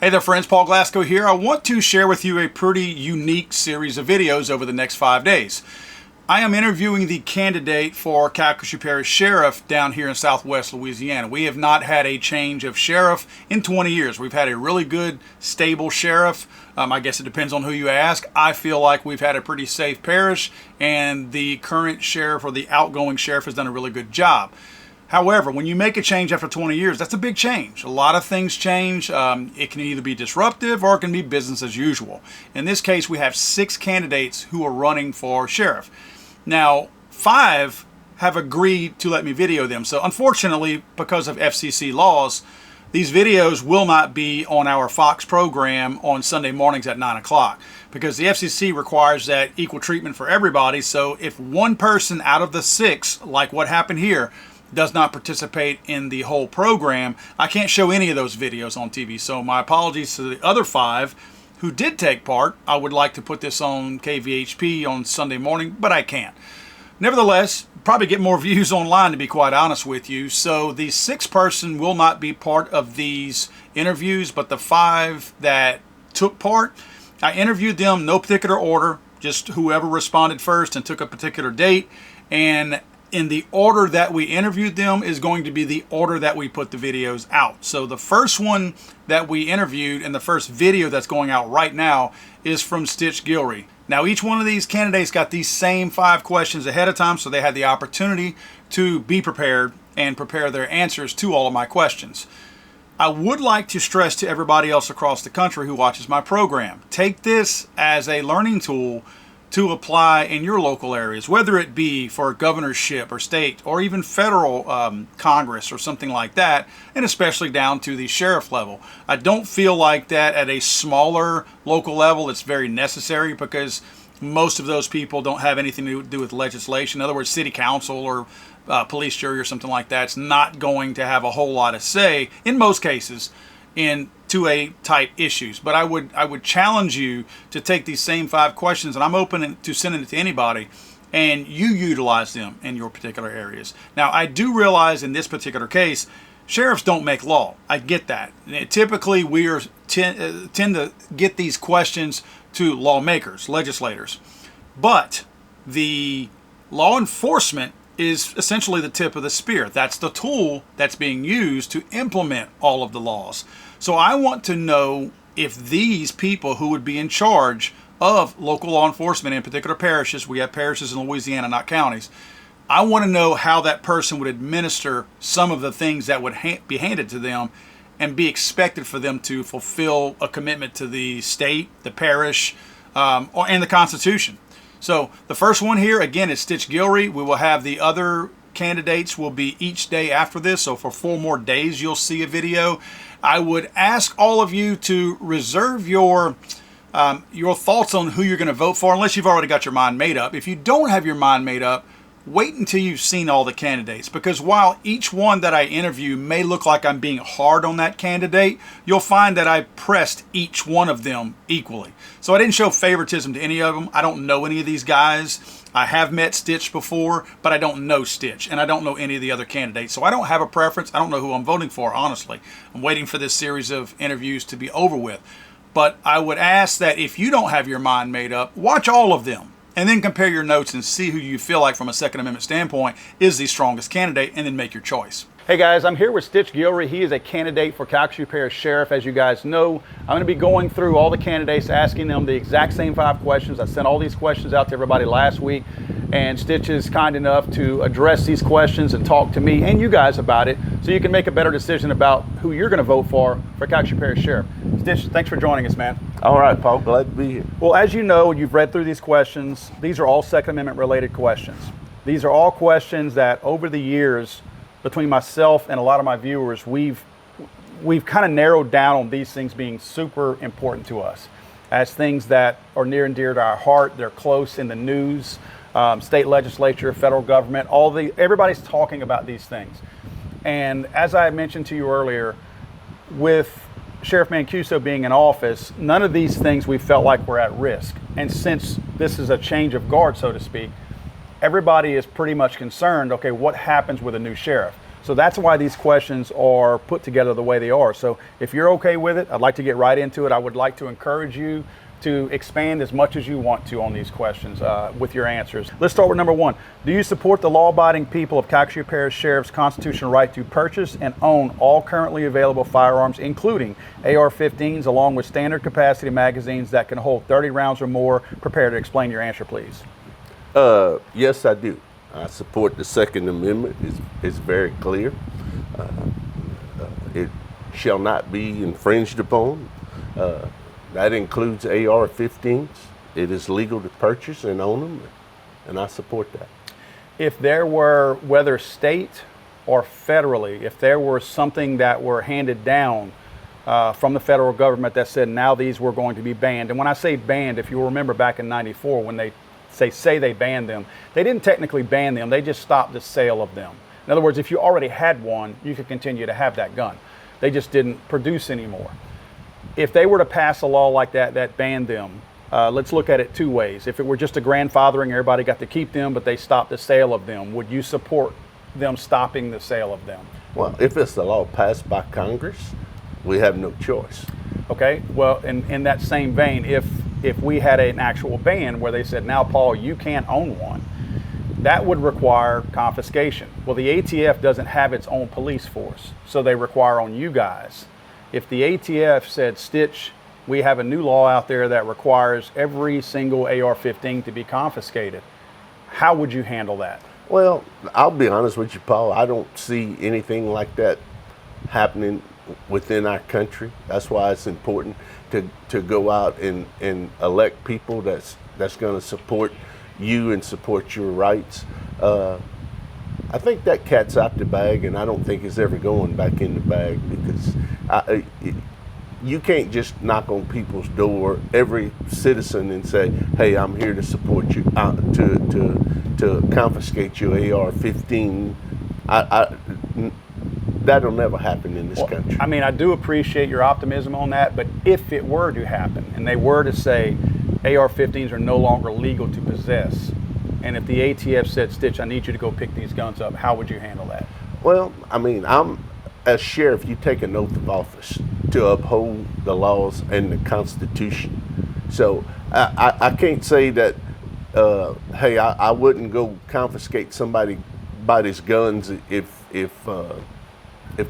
Hey there friends, Paul Glasgow here. I want to share with you a pretty unique series of videos over the next 5 days. I am interviewing the candidate for Calcasieu Parish Sheriff down here in Southwest Louisiana. We have not had a change of sheriff in 20 years. We've had a really good, stable sheriff. I guess it depends on who you ask. I feel like we've had a pretty safe parish, and the current sheriff or the outgoing sheriff has done a really good job. However, when you make a change after 20 years, that's a big change. A lot of things change. It can either be disruptive or it can be business as usual. In this case, we have 6 candidates who are running for sheriff. Now, 5 have agreed to let me video them. So unfortunately, because of FCC laws, these videos will not be on our Fox program on Sunday mornings at 9 o'clock because the FCC requires that equal treatment for everybody. So if one person out of the 6, like what happened here, does not participate in the whole program, I can't show any of those videos on TV. So my apologies to the other 5 who did take part. I would like to put this on KVHP on Sunday morning, but I can't. Nevertheless, probably get more views online, to be quite honest with you. So the 6th person will not be part of these interviews, but the 5 that took part, I interviewed them, no particular order, just whoever responded first and took a particular date. And in the order that we interviewed them is going to be the order that we put the videos out. So the first one that we interviewed and the first video that's going out right now is from Guillory. Now each one of these candidates got these same 5 questions ahead of time, so they had the opportunity to be prepared and prepare their answers to all of my questions. I would like to stress to everybody else across the country who watches my program, take this as a learning tool to apply in your local areas, whether it be for a governorship or state or even federal Congress or something like that, and especially down to the sheriff level. I don't feel like that at a smaller local level it's very necessary because most of those people don't have anything to do with legislation. In other words, city council or police jury or something like that's not going to have a whole lot of say in most cases in 2A type issues. But I would challenge you to take these same 5 questions, and I'm open to sending it to anybody, and you utilize them in your particular areas. Now, I do realize in this particular case, sheriffs don't make law. I get that. Typically, we tend to get these questions to lawmakers, legislators. But the law enforcement is essentially the tip of the spear. That's the tool that's being used to implement all of the laws. So I want to know if these people who would be in charge of local law enforcement in particular parishes, we have parishes in Louisiana, not counties, I want to know how that person would administer some of the things that would be handed to them and be expected for them to fulfill a commitment to the state, the parish, and the Constitution. So the first one here, again, is Guillory. We will have the other candidates will be each day after this. So for 4 more days, you'll see a video. I would ask all of you to reserve your thoughts on who you're going to vote for, unless you've already got your mind made up. If you don't have your mind made up, wait until you've seen all the candidates, because while each one that I interview may look like I'm being hard on that candidate, you'll find that I pressed each one of them equally. So I didn't show favoritism to any of them. I don't know any of these guys. I have met Stitch before, but I don't know Stitch, and I don't know any of the other candidates. So I don't have a preference. I don't know who I'm voting for, honestly. I'm waiting for this series of interviews to be over with. But I would ask that if you don't have your mind made up, watch all of them, and then compare your notes and see who you feel like from a Second Amendment standpoint is the strongest candidate, and then make your choice. Hey guys, I'm here with Guillory. He is a candidate for Calcasieu Parish Sheriff. As you guys know, I'm going to be going through all the candidates, asking them the exact same 5 questions. I sent all these questions out to everybody last week, and Stitch is kind enough to address these questions and talk to me and you guys about it so you can make a better decision about who you're going to vote for Calcasieu Parish Sheriff. Stitch, thanks for joining us, man. All right, Paul, glad to be here. Well, as you know, you've read through these questions. These are all Second Amendment related questions. These are all questions that over the years, between myself and a lot of my viewers, we've kind of narrowed down on these things being super important to us as things that are near and dear to our heart. They're close in the news, state legislature, federal government, everybody's talking about these things. And as I mentioned to you earlier, with Sheriff Mancuso being in office, none of these things we felt like were at risk. And since this is a change of guard, so to speak, everybody is pretty much concerned, okay, what happens with a new sheriff? So that's why these questions are put together the way they are. So if you're okay with it, I'd like to get right into it. I would like to encourage you to expand as much as you want to on these questions with your answers. Let's start with number one. Do you support the law-abiding people of Calcasieu Parish Sheriff's constitutional right to purchase and own all currently available firearms, including AR-15s, along with standard capacity magazines that can hold 30 rounds or more? Prepare to explain your answer, please. Yes, I do. I support the Second Amendment. It's very clear. It shall not be infringed upon. That includes AR-15s. It is legal to purchase and own them, and I support that. If there were, whether state or federally, if there were something that were handed down from the federal government that said now these were going to be banned, and when I say banned, if you remember back in '94 when they say they banned them, they didn't technically ban them, they just stopped the sale of them. In other words, if you already had one, you could continue to have that gun. They just didn't produce anymore. If they were to pass a law like that banned them, let's look at it two ways. If it were just a grandfathering, everybody got to keep them, but they stopped the sale of them, would you support them stopping the sale of them? Well, if it's a law passed by Congress, we have no choice. Okay, well, in that same vein, if we had an actual ban where they said, now, Paul, you can't own one, that would require confiscation. Well, the ATF doesn't have its own police force, so they require on you guys. If the ATF said, Stitch, we have a new law out there that requires every single AR-15 to be confiscated, how would you handle that? Well, I'll be honest with you, Paul. I don't see anything like that happening within our country. That's why it's important to go out and elect people that's going to support you and support your rights. I think that cat's out the bag, and I don't think it's ever going back in the bag, because you can't just knock on people's door, every citizen, and say, hey, I'm here to support you, to confiscate your AR-15. That'll never happen in this country. I mean, I do appreciate your optimism on that, but if it were to happen, and they were to say AR-15s are no longer legal to possess, and if the ATF said, Stitch, I need you to go pick these guns up, how would you handle that? Well, I mean, as sheriff, you take an oath of office to uphold the laws and the Constitution. So I can't say that, hey, I wouldn't go confiscate somebody's guns if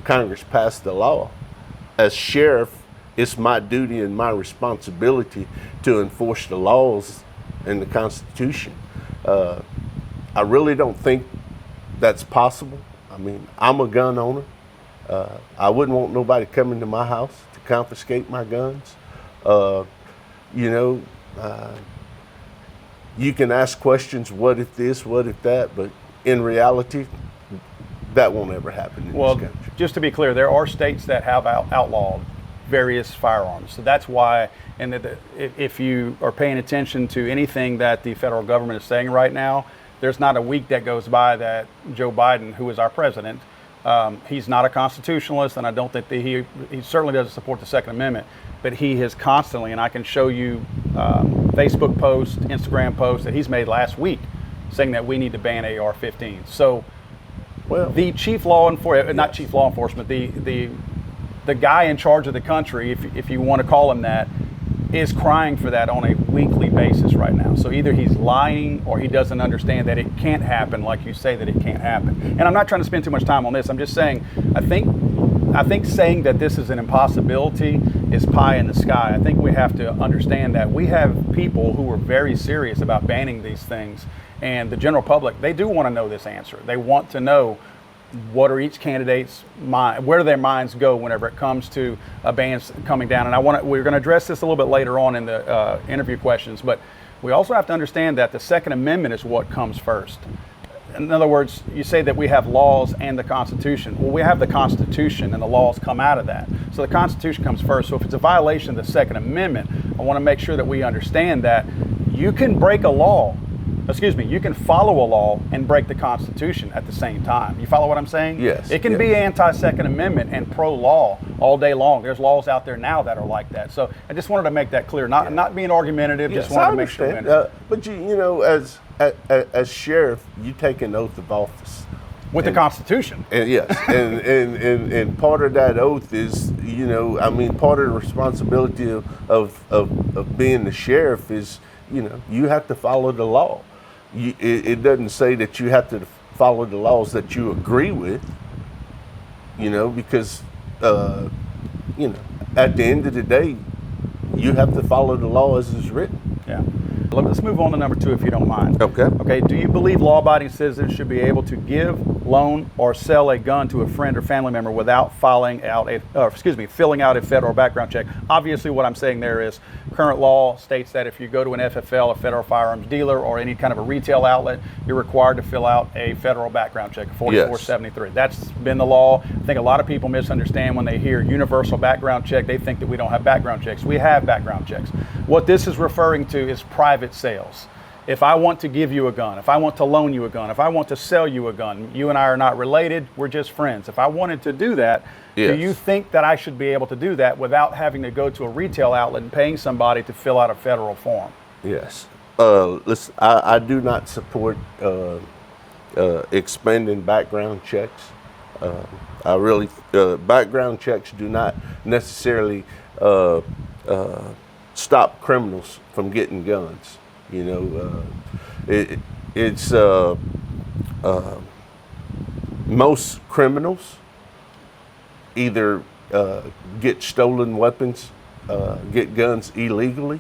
Congress passed the law. As sheriff, it's my duty and my responsibility to enforce the laws and the Constitution. I really don't think that's possible. I mean, I'm a gun owner. I wouldn't want nobody coming to my house to confiscate my guns. You can ask questions, what if this, what if that, but in reality, that won't ever happen in this country. Just to be clear, there are states that have outlawed various firearms. So that's why, and if you are paying attention to anything that the federal government is saying right now, there's not a week that goes by that Joe Biden, who is our president, he's not a constitutionalist, and I don't think that he certainly doesn't support the Second Amendment, but he has constantly, and I can show you Facebook posts, Instagram posts that he's made last week saying that we need to ban AR-15s. So the chief law enforcement, not chief law enforcement, the guy in charge of the country, if you want to call him that, is crying for that on a weekly basis right now. So either he's lying or he doesn't understand that it can't happen like you say that it can't happen. And I'm not trying to spend too much time on this. I'm just saying, I think saying that this is an impossibility is pie in the sky. I think we have to understand that we have people who are very serious about banning these things, and the general public, they do want to know this answer. They want to know what are each candidate's mind, where do their minds go whenever it comes to a ban coming down. And we're going to address this a little bit later on in the interview questions, but we also have to understand that the Second Amendment is what comes first. In other words, you say that we have laws and the Constitution. Well, we have the Constitution, and the laws come out of that. So the Constitution comes first. So if it's a violation of the Second Amendment, I want to make sure that we understand that you can break a law. You can follow a law and break the Constitution at the same time. You follow what I'm saying? Yes. It can be anti-Second Amendment and pro-law all day long. There's laws out there now that are like that. So I just wanted to make that clear. Not being argumentative, yes, just wanted to make sure. But you know, as sheriff, you take an oath of office, With the Constitution. And yes, and part of that oath is, part of the responsibility of being the sheriff is, you have to follow the law. It doesn't say that you have to follow the laws that you agree with, because, at the end of the day, you have to follow the law as it's written. Yeah. Let's move on to number 2, if you don't mind. Okay. Okay. Do you believe law-abiding citizens should be able to give, loan, or sell a gun to a friend or family member without filling out a federal background check? Obviously, what I'm saying there is current law states that if you go to an FFL, a federal firearms dealer, or any kind of a retail outlet, you're required to fill out a federal background check, 4473. Yes. That's been the law. I think a lot of people misunderstand when they hear universal background check. They think that we don't have background checks. We have background checks. What this is referring to is private sales. If I want to give you a gun, if I want to loan you a gun, if I want to sell you a gun, you and I are not related, we're just friends. If I wanted to do that, yes. Do you think that I should be able to do that without having to go to a retail outlet and paying somebody to fill out a federal form? Yes. Listen, I do not support expanding background checks. Background checks do not necessarily stop criminals from getting guns. Most criminals either get stolen weapons, get guns illegally.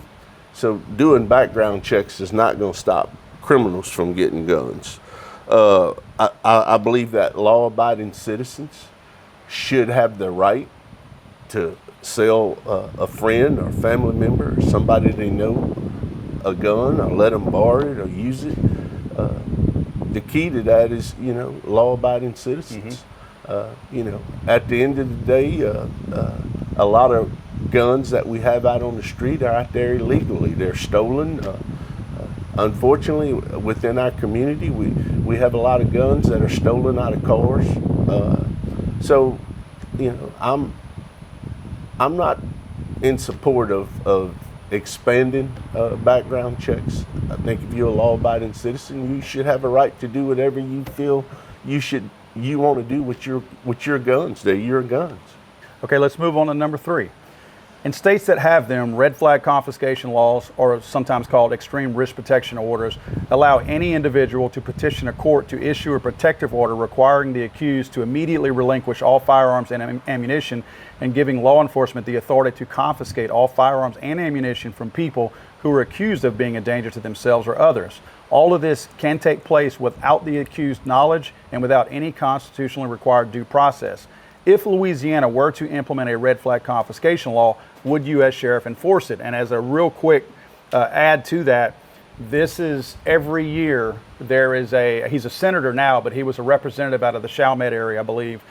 So doing background checks is not going to stop criminals from getting guns. I believe that law-abiding citizens should have the right to sell a friend or family member or somebody they know a gun, or let them borrow it or use it. The key to that is, law-abiding citizens. Mm-hmm. At the end of the day, a lot of guns that we have out on the street are out there illegally. They're stolen. Unfortunately, within our community, we have a lot of guns that are stolen out of cars. So, I'm not in support of expanding background checks. I think if you're a law-abiding citizen, you should have a right to do whatever you feel you want to do with your guns. They're your guns. Okay, let's move on to number 3. In states that have them, red flag confiscation laws, or sometimes called extreme risk protection orders, allow any individual to petition a court to issue a protective order requiring the accused to immediately relinquish all firearms and ammunition, and giving law enforcement the authority to confiscate all firearms and ammunition from people who are accused of being a danger to themselves or others. All of this can take place without the accused's knowledge and without any constitutionally required due process. If Louisiana were to implement a red flag confiscation law, would you as sheriff enforce it? And as a real quick add to that, this is every year there is he's a senator now, but he was a representative out of the Chalmette area, I believe,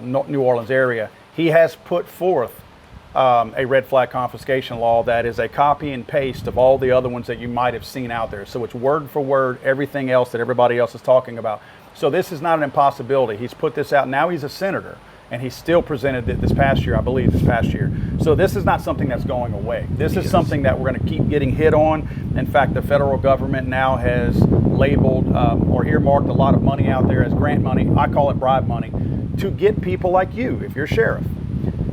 New Orleans area. He has put forth a red flag confiscation law that is a copy and paste of all the other ones that you might have seen out there. So it's word for word everything else that everybody else is talking about. So this is not an impossibility. He's put this out. Now he's a senator. And he still presented it this past year, I believe this past year. So this is not something that's going away. This is something that we're going to keep getting hit on. In fact, the federal government now has labeled or earmarked a lot of money out there as grant money. I call it bribe money, to get people like you, if you're sheriff,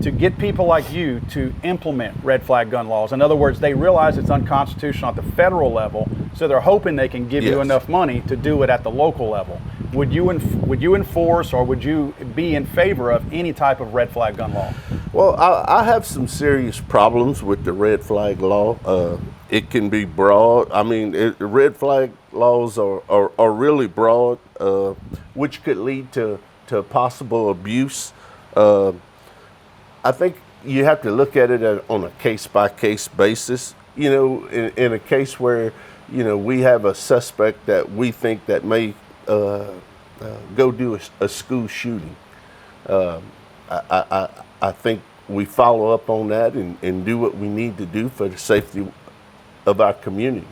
to get people like you to implement red flag gun laws. In other words, they realize it's unconstitutional at the federal level, so they're hoping they can give you enough money to do it at the local level. Would you enforce, or would you be in favor of any type of red flag gun law? Well, I have some serious problems with the red flag law. It can be broad. I mean, red flag laws are really broad, which could lead to possible abuse. I think you have to look at it on a case-by-case basis. In a case where, we have a suspect that we think that may go do a school shooting. I think we follow up on that and do what we need to do for the safety of our community.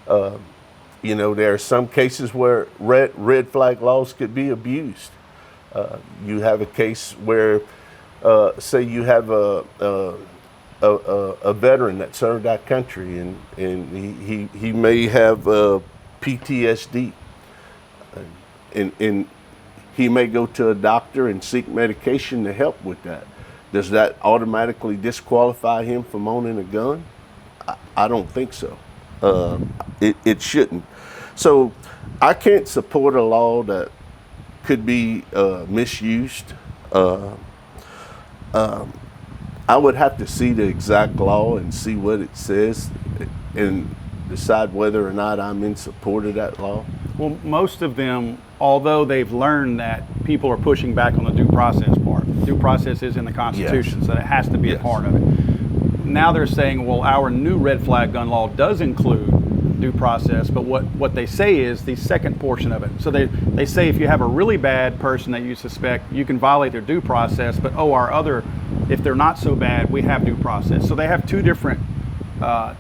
There are some cases where red flag laws could be abused. You have a case where, say you have a veteran that served our country and he may have PTSD. And he may go to a doctor and seek medication to help with that. Does that automatically disqualify him from owning a gun? I don't think so. It shouldn't. So I can't support a law that could be misused. I would have to see the exact law and see what it says and decide whether or not I'm in support of that law. Well, most of them, although they've learned that people are pushing back on the due process part. Due process is in the Constitution, Yes. so that has to be Yes. a part of it. Now they're saying, well, our new red flag gun law does include due process, but what they say is the second portion of it. So they say if you have a really bad person that you suspect, you can violate their due process, but our other, if they're not so bad, we have due process. So they have two different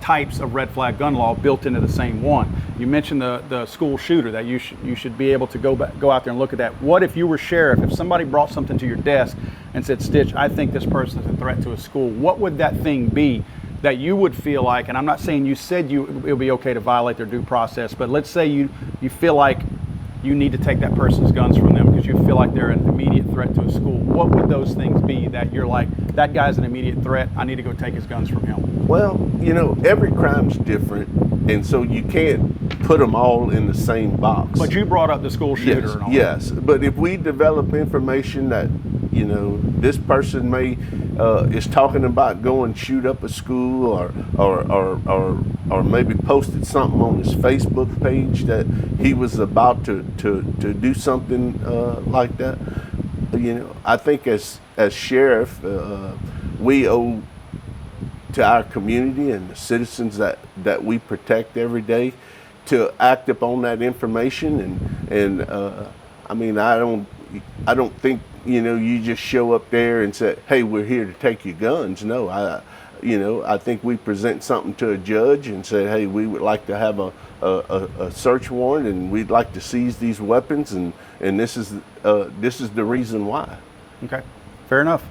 types of red flag gun law built into the same one. You mentioned the school shooter, that you should be able to go out there and look at that. What if you were sheriff, if somebody brought something to your desk and said, Stitch, I think this person is a threat to a school, what would that thing be that you would feel like, and I'm not saying you said it would be okay to violate their due process, but let's say you feel like you need to take that person's guns from them because you feel like they're an immediate threat to a school. What would those things be that you're like, that guy's an immediate threat, I need to go take his guns from him? Well, every crime's different, and so you can't put them all in the same box. But you brought up the school shooter Yes, and all yes. But if we develop information that, this person may is talking about going shoot up a school or maybe posted something on his Facebook page that he was about to do something like that, I think as sheriff, we owe to our community and the citizens that we protect every day to act upon that information. And I mean, I don't think you just show up there and say, hey, we're here to take your guns. No, I think we present something to a judge and say, hey, we would like to have a search warrant and we'd like to seize these weapons, and this is the reason why. Okay, fair enough.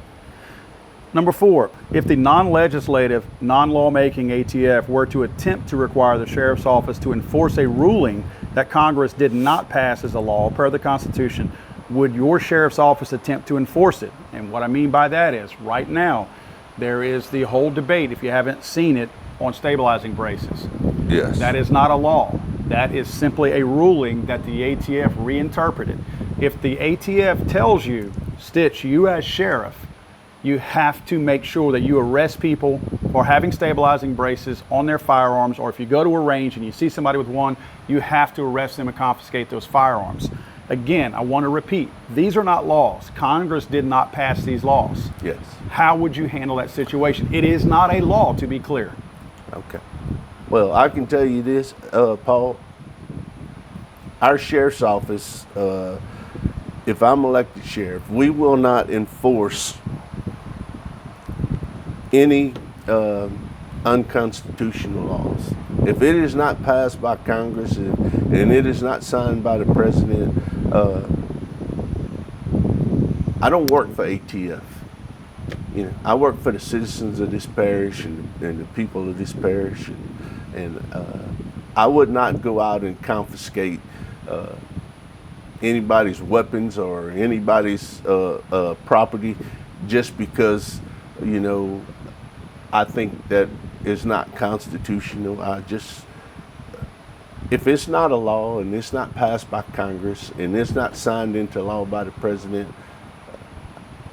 Number 4, if the non-legislative, non-lawmaking ATF were to attempt to require the sheriff's office to enforce a ruling that Congress did not pass as a law per the Constitution, would your sheriff's office attempt to enforce it? And what I mean by that is, right now, there is the whole debate, if you haven't seen it, on stabilizing braces. Yes. That is not a law. That is simply a ruling that the ATF reinterpreted. If the ATF tells you, Stitch, you as sheriff, you have to make sure that you arrest people for having stabilizing braces on their firearms, or if you go to a range and you see somebody with one, you have to arrest them and confiscate those firearms. Again, I want to repeat, these are not laws. Congress did not pass these laws. Yes. How would you handle that situation? It is not a law, to be clear. Okay. Well, I can tell you this, Paul. Our sheriff's office, if I'm elected sheriff, we will not enforce any unconstitutional laws. If it is not passed by Congress and it is not signed by the president, I don't work for ATF. I work for the citizens of this parish and the people of this parish, and I would not go out and confiscate anybody's weapons or anybody's property just because I think that is not constitutional. If it's not a law and it's not passed by Congress and it's not signed into law by the president,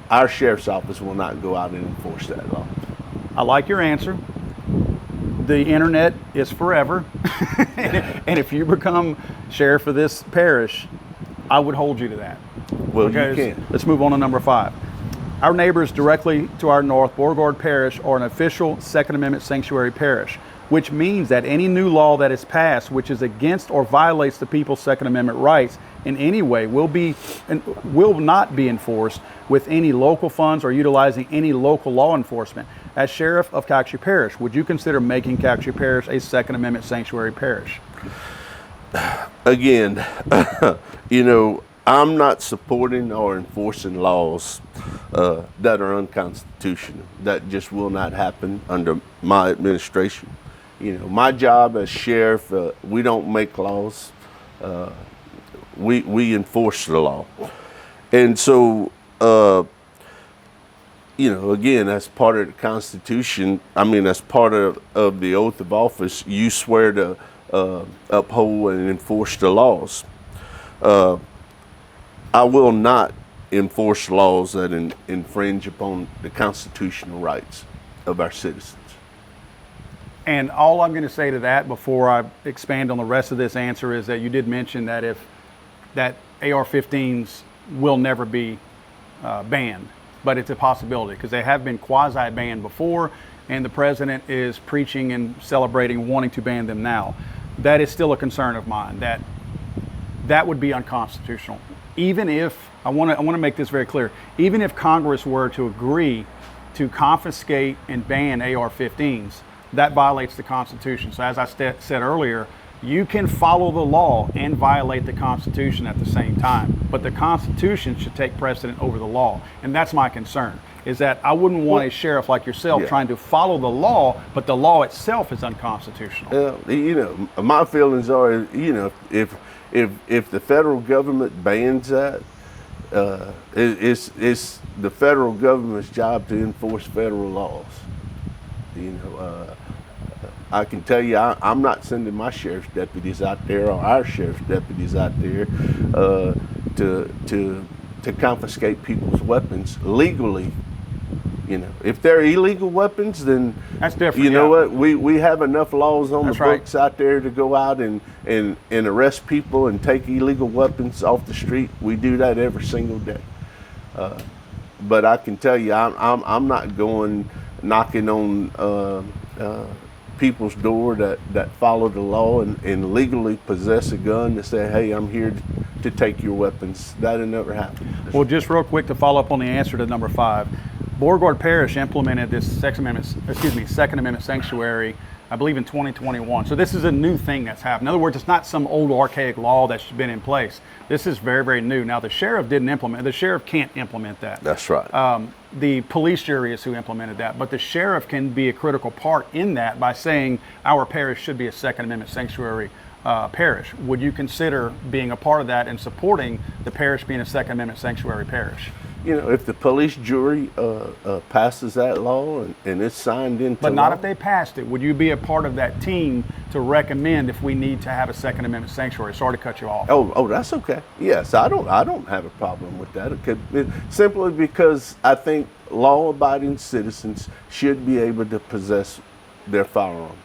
our sheriff's office will not go out and enforce that law. I like your answer. The internet is forever. And if you become sheriff of this parish, I would hold you to that. Well, Because you can. Let's move on to number 5. Our neighbors directly to our north, Beauregard Parish, are an official Second Amendment sanctuary parish, which means that any new law that is passed which is against or violates the people's Second Amendment rights in any way will not be enforced with any local funds or utilizing any local law enforcement. As sheriff of Calcasieu Parish, would you consider making Calcasieu Parish a Second Amendment sanctuary parish? Again, I'm not supporting or enforcing laws that are unconstitutional. That just will not happen under my administration. My job as sheriff, we don't make laws. We enforce the law. And so, again, that's part of the Constitution. I mean, that's part of the oath of office. You swear to uphold and enforce the laws. I will not enforce laws that infringe upon the constitutional rights of our citizens. And all I'm going to say to that before I expand on the rest of this answer is that you did mention that that AR-15s will never be banned, but it's a possibility because they have been quasi-banned before, and the president is preaching and celebrating wanting to ban them now. That is still a concern of mine, that would be unconstitutional. Even if, I want to make this very clear, even if Congress were to agree to confiscate and ban AR-15s, that violates the Constitution. So as I said earlier, you can follow the law and violate the Constitution at the same time. But the Constitution should take precedent over the law. And that's my concern, is that I wouldn't want a sheriff like yourself trying to follow the law, but the law itself is unconstitutional. My feelings are, if the federal government bans that, it's the federal government's job to enforce federal laws. I can tell you, I'm not sending my sheriff's deputies out there or our sheriff's deputies out there to confiscate people's weapons legally. If they're illegal weapons, then that's different. You know what? We have enough laws on the books out there to go out and arrest people and take illegal weapons off the street. We do that every single day. But I can tell you, I'm not going knocking on people's door that follow the law and legally possess a gun to say, hey, I'm here to take your weapons. That'll never happen. Well, just real quick to follow up on the answer to number 5. Beauregard Parish implemented this Second Amendment sanctuary, I believe, in 2021. So this is a new thing that's happened. In other words, it's not some old archaic law that's been in place. This is very, very new. Now, the sheriff can't implement that. That's right. The police jury is who implemented that, but the sheriff can be a critical part in that by saying our parish should be a Second Amendment sanctuary parish. Would you consider being a part of that and supporting the parish being a Second Amendment sanctuary parish? If the police jury passes that law and it's signed into But not law, if they passed it. Would you be a part of that team to recommend if we need to have a Second Amendment sanctuary? Sorry to cut you off. Oh, that's okay. Yes, I don't have a problem with that. Simply because I think law-abiding citizens should be able to possess their firearms.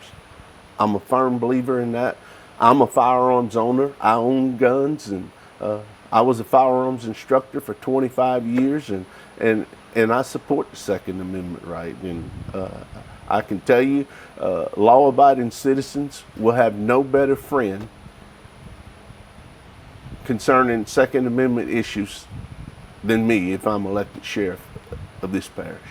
I'm a firm believer in that. I'm a firearms owner. I own guns, and I was a firearms instructor for 25 years, and I support the Second Amendment right. And I can tell you, law-abiding citizens will have no better friend concerning Second Amendment issues than me if I'm elected sheriff of this parish.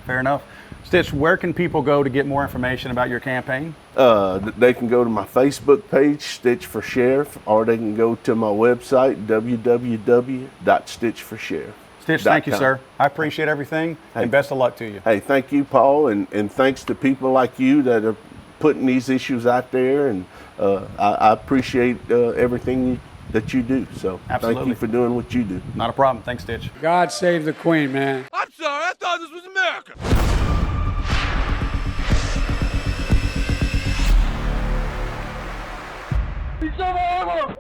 Fair enough. Stitch, where can people go to get more information about your campaign? They can go to my Facebook page, Stitch for Sheriff, or they can go to my website, www.stitchforsheriff.com. Stitch, thank you, sir. I appreciate everything, and best of luck to you. Hey, thank you, Paul, and thanks to people like you that are putting these issues out there, and I appreciate everything that you do. So Absolutely. Thank you for doing what you do. Not a problem. Thanks, Stitch. God save the Queen, man. I'm sorry, I thought this was America. He's over!